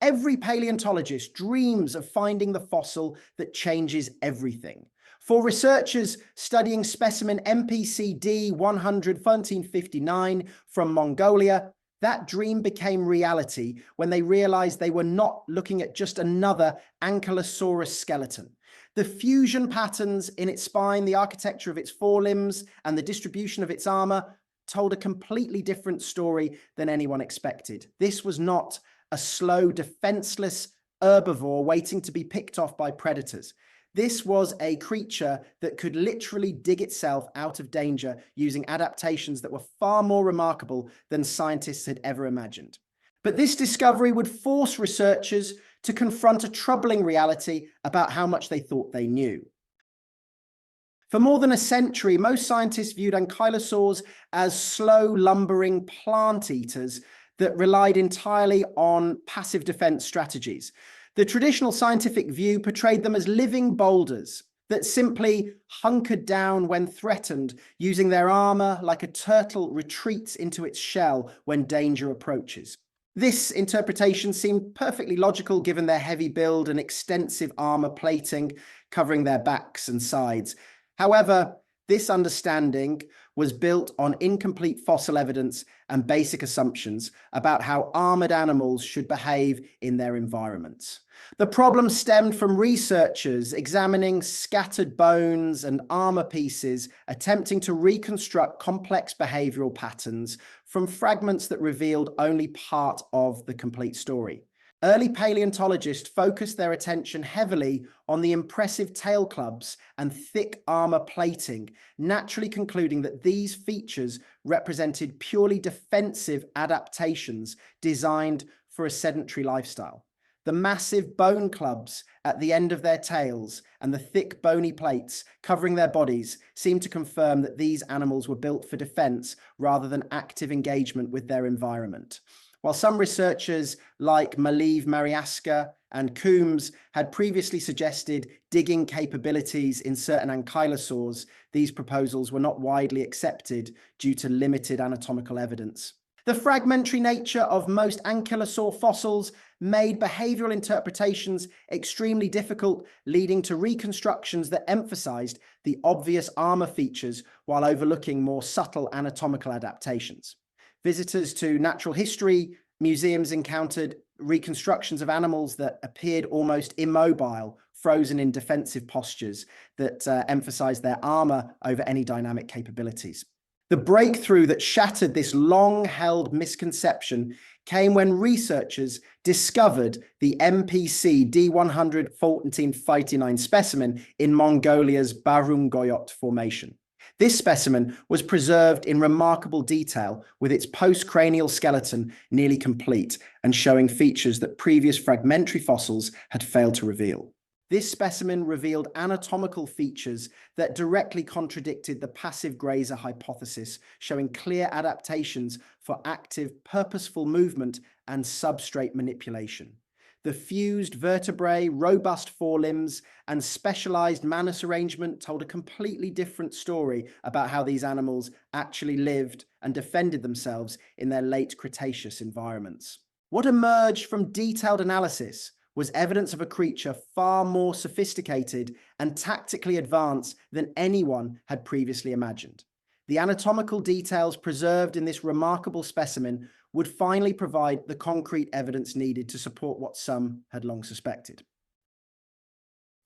Every paleontologist dreams of finding the fossil that changes everything. For researchers studying specimen MPCD 100-1459 from Mongolia, that dream became reality when they realized they were not looking at just another Ankylosaurus skeleton. The fusion patterns in its spine, the architecture of its forelimbs, and the distribution of its armor told a completely different story than anyone expected. This was not a slow, defenseless herbivore waiting to be picked off by predators. This was a creature that could literally dig itself out of danger using adaptations that were far more remarkable than scientists had ever imagined. But this discovery would force researchers to confront a troubling reality about how much they thought they knew. For more than a century, most scientists viewed ankylosaurs as slow, lumbering plant eaters that relied entirely on passive defense strategies. The traditional scientific view portrayed them as living boulders that simply hunkered down when threatened, using their armor like a turtle retreats into its shell when danger approaches. This interpretation seemed perfectly logical given their heavy build and extensive armor plating covering their backs and sides. However, this understanding was built on incomplete fossil evidence and basic assumptions about how armored animals should behave in their environments. The problem stemmed from researchers examining scattered bones and armor pieces, attempting to reconstruct complex behavioral patterns from fragments that revealed only part of the complete story. Early paleontologists focused their attention heavily on the impressive tail clubs and thick armor plating, naturally concluding that these features represented purely defensive adaptations designed for a sedentary lifestyle. The massive bone clubs at the end of their tails and the thick bony plates covering their bodies seemed to confirm that these animals were built for defense rather than active engagement with their environment. While some researchers like Maliv Mariaska and Coombs had previously suggested digging capabilities in certain ankylosaurs, these proposals were not widely accepted due to limited anatomical evidence. The fragmentary nature of most ankylosaur fossils made behavioral interpretations extremely difficult, leading to reconstructions that emphasized the obvious armor features while overlooking more subtle anatomical adaptations. Visitors to natural history museums encountered reconstructions of animals that appeared almost immobile, frozen in defensive postures that emphasized their armor over any dynamic capabilities. The breakthrough that shattered this long-held misconception came when researchers discovered the MPC D100-1459 specimen in Mongolia's Barungoyot Formation. This specimen was preserved in remarkable detail, with its postcranial skeleton nearly complete and showing features that previous fragmentary fossils had failed to reveal. This specimen revealed anatomical features that directly contradicted the passive grazer hypothesis, showing clear adaptations for active, purposeful movement and substrate manipulation. The fused vertebrae, robust forelimbs, and specialized manus arrangement told a completely different story about how these animals actually lived and defended themselves in their late Cretaceous environments. What emerged from detailed analysis was evidence of a creature far more sophisticated and tactically advanced than anyone had previously imagined. The anatomical details preserved in this remarkable specimen would finally provide the concrete evidence needed to support what some had long suspected.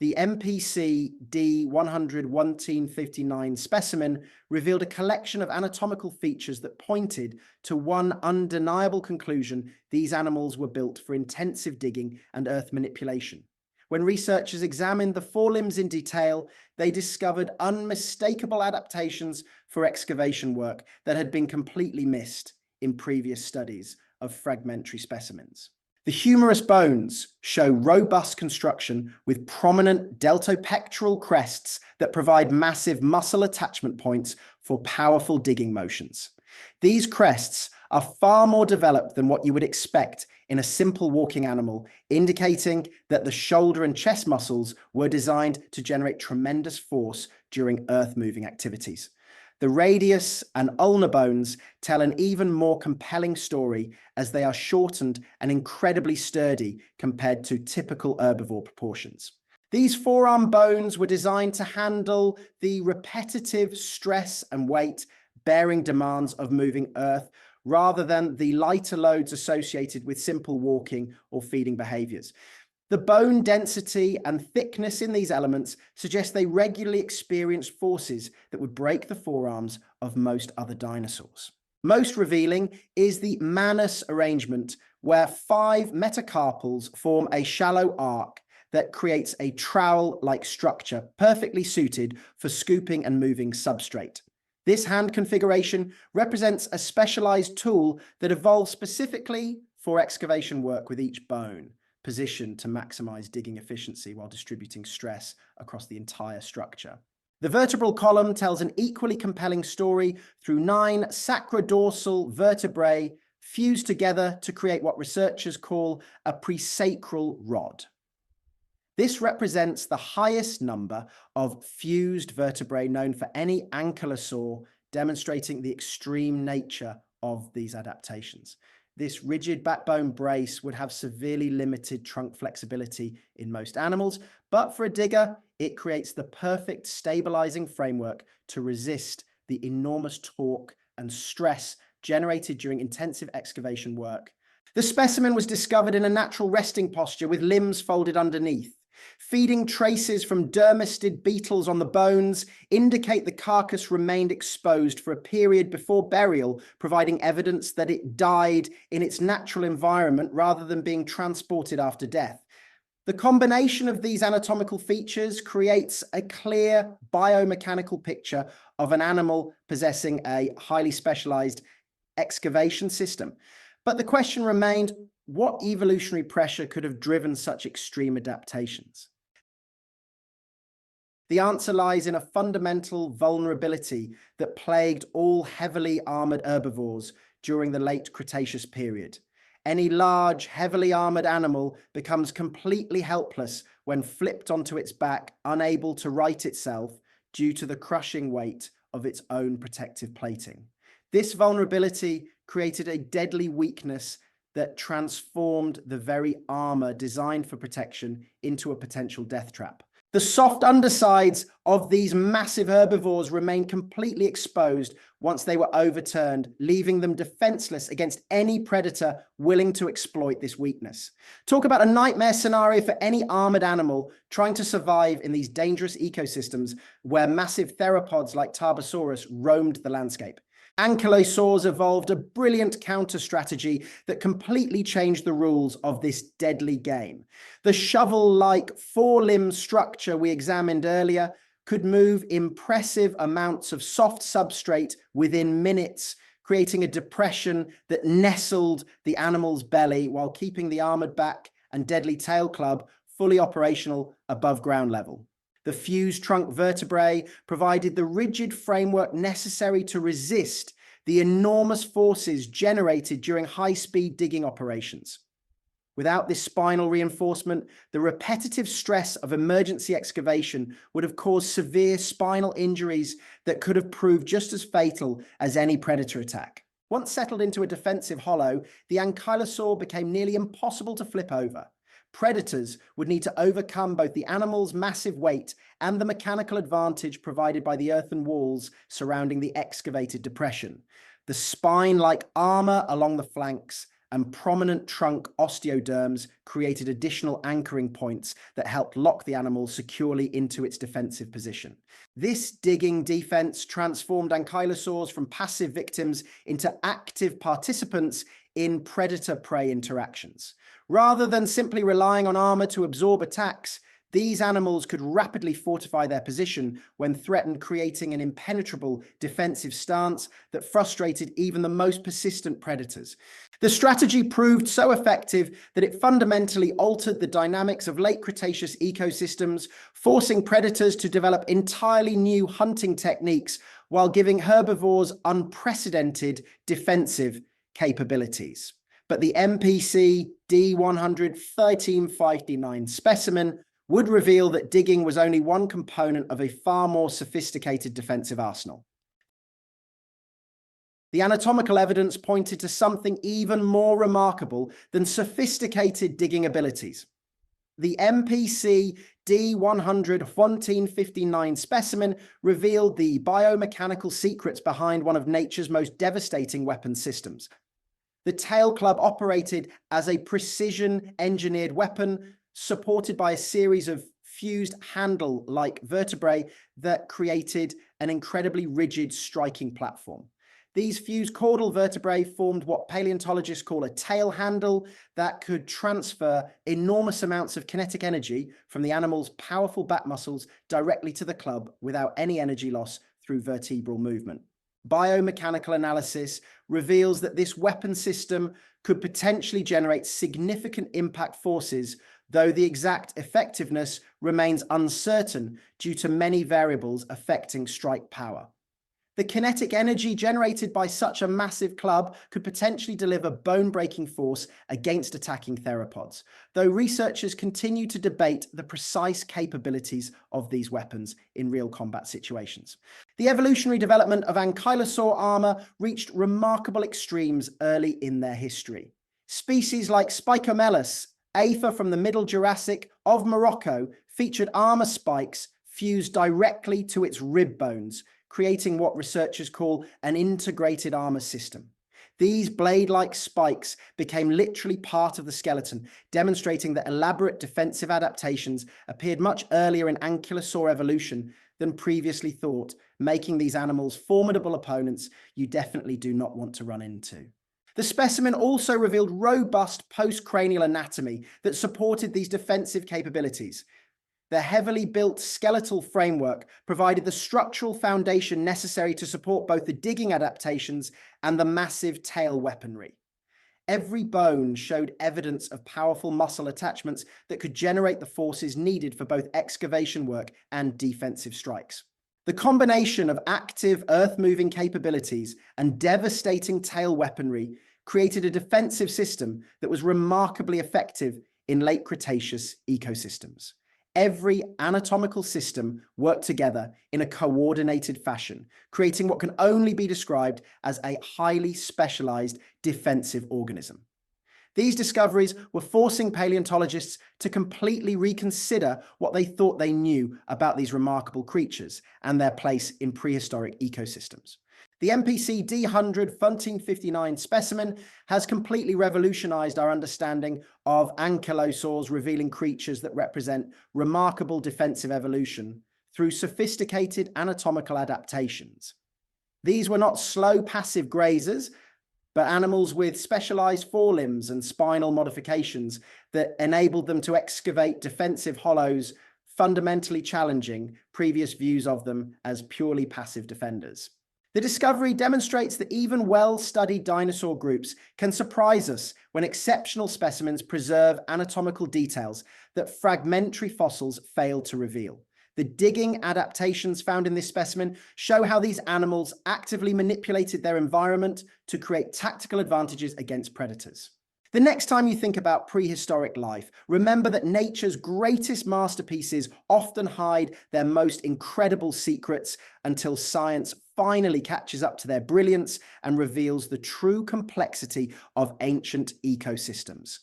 The MPC D100-1459 specimen revealed a collection of anatomical features that pointed to one undeniable conclusion: these animals were built for intensive digging and earth manipulation. When researchers examined the forelimbs in detail, they discovered unmistakable adaptations for excavation work that had been completely missed in previous studies of fragmentary specimens. The humerus bones show robust construction with prominent deltopectoral crests that provide massive muscle attachment points for powerful digging motions. These crests are far more developed than what you would expect in a simple walking animal, indicating that the shoulder and chest muscles were designed to generate tremendous force during earth-moving activities. The radius and ulnar bones tell an even more compelling story as they are shortened and incredibly sturdy compared to typical herbivore proportions. These forearm bones were designed to handle the repetitive stress and weight bearing demands of moving earth, rather than the lighter loads associated with simple walking or feeding behaviors. The bone density and thickness in these elements suggest they regularly experienced forces that would break the forearms of most other dinosaurs. Most revealing is the manus arrangement, where 5 metacarpals form a shallow arc that creates a trowel-like structure perfectly suited for scooping and moving substrate. This hand configuration represents a specialized tool that evolved specifically for excavation work, with each bone positioned to maximize digging efficiency while distributing stress across the entire structure. The vertebral column tells an equally compelling story through 9 sacrodorsal vertebrae fused together to create what researchers call a presacral rod. This represents the highest number of fused vertebrae known for any Ankylosaur, demonstrating the extreme nature of these adaptations. This rigid backbone brace would have severely limited trunk flexibility in most animals, but for a digger, it creates the perfect stabilizing framework to resist the enormous torque and stress generated during intensive excavation work. The specimen was discovered in a natural resting posture with limbs folded underneath. Feeding traces from dermestid beetles on the bones indicate the carcass remained exposed for a period before burial, providing evidence that it died in its natural environment rather than being transported after death. The combination of these anatomical features creates a clear biomechanical picture of an animal possessing a highly specialized excavation system. But the question remained, what evolutionary pressure could have driven such extreme adaptations? The answer lies in a fundamental vulnerability that plagued all heavily armored herbivores during the late Cretaceous period. Any large, heavily armored animal becomes completely helpless when flipped onto its back, unable to right itself due to the crushing weight of its own protective plating. This vulnerability created a deadly weakness that transformed the very armor designed for protection into a potential death trap. The soft undersides of these massive herbivores remained completely exposed once they were overturned, leaving them defenseless against any predator willing to exploit this weakness. Talk about a nightmare scenario for any armored animal trying to survive in these dangerous ecosystems where massive theropods like Tarbosaurus roamed the landscape. Ankylosaurs evolved a brilliant counter strategy that completely changed the rules of this deadly game. The shovel-like 4-limb structure we examined earlier could move impressive amounts of soft substrate within minutes, creating a depression that nestled the animal's belly while keeping the armored back and deadly tail club fully operational above ground level. The fused trunk vertebrae provided the rigid framework necessary to resist the enormous forces generated during high-speed digging operations. Without this spinal reinforcement, the repetitive stress of emergency excavation would have caused severe spinal injuries that could have proved just as fatal as any predator attack. Once settled into a defensive hollow, the Ankylosaur became nearly impossible to flip over. Predators would need to overcome both the animal's massive weight and the mechanical advantage provided by the earthen walls surrounding the excavated depression. The spine-like armor along the flanks and prominent trunk osteoderms created additional anchoring points that helped lock the animal securely into its defensive position. This digging defense transformed ankylosaurs from passive victims into active participants in predator-prey interactions. Rather than simply relying on armor to absorb attacks, these animals could rapidly fortify their position when threatened, creating an impenetrable defensive stance that frustrated even the most persistent predators. The strategy proved so effective that it fundamentally altered the dynamics of late Cretaceous ecosystems, forcing predators to develop entirely new hunting techniques while giving herbivores unprecedented defensive capabilities. But the MPC D100-1359 specimen would reveal that digging was only one component of a far more sophisticated defensive arsenal. The anatomical evidence pointed to something even more remarkable than sophisticated digging abilities. The MPC D100-1459 specimen revealed the biomechanical secrets behind one of nature's most devastating weapon systems. The tail club operated as a precision-engineered weapon supported by a series of fused handle-like vertebrae that created an incredibly rigid striking platform. These fused caudal vertebrae formed what paleontologists call a tail handle that could transfer enormous amounts of kinetic energy from the animal's powerful back muscles directly to the club without any energy loss through vertebral movement. Biomechanical analysis reveals that this weapon system could potentially generate significant impact forces, though the exact effectiveness remains uncertain due to many variables affecting strike power. The kinetic energy generated by such a massive club could potentially deliver bone-breaking force against attacking theropods, though researchers continue to debate the precise capabilities of these weapons in real combat situations. The evolutionary development of Ankylosaur armor reached remarkable extremes early in their history. Species like Spicomelus, Aether from the Middle Jurassic of Morocco, featured armor spikes fused directly to its rib bones, creating what researchers call an integrated armor system. These blade-like spikes became literally part of the skeleton, demonstrating that elaborate defensive adaptations appeared much earlier in Ankylosaur evolution than previously thought, making these animals formidable opponents you definitely do not want to run into. The specimen also revealed robust postcranial anatomy that supported these defensive capabilities. The heavily built skeletal framework provided the structural foundation necessary to support both the digging adaptations and the massive tail weaponry. Every bone showed evidence of powerful muscle attachments that could generate the forces needed for both excavation work and defensive strikes. The combination of active earth-moving capabilities and devastating tail weaponry created a defensive system that was remarkably effective in late Cretaceous ecosystems. Every anatomical system worked together in a coordinated fashion, creating what can only be described as a highly specialized defensive organism. These discoveries were forcing paleontologists to completely reconsider what they thought they knew about these remarkable creatures and their place in prehistoric ecosystems. The MPC D100-1459 specimen has completely revolutionized our understanding of ankylosaurs, revealing creatures that represent remarkable defensive evolution through sophisticated anatomical adaptations. These were not slow, passive grazers, but animals with specialized forelimbs and spinal modifications that enabled them to excavate defensive hollows, fundamentally challenging previous views of them as purely passive defenders. The discovery demonstrates that even well-studied dinosaur groups can surprise us when exceptional specimens preserve anatomical details that fragmentary fossils fail to reveal. The digging adaptations found in this specimen show how these animals actively manipulated their environment to create tactical advantages against predators. The next time you think about prehistoric life, remember that nature's greatest masterpieces often hide their most incredible secrets until science finally catches up to their brilliance and reveals the true complexity of ancient ecosystems.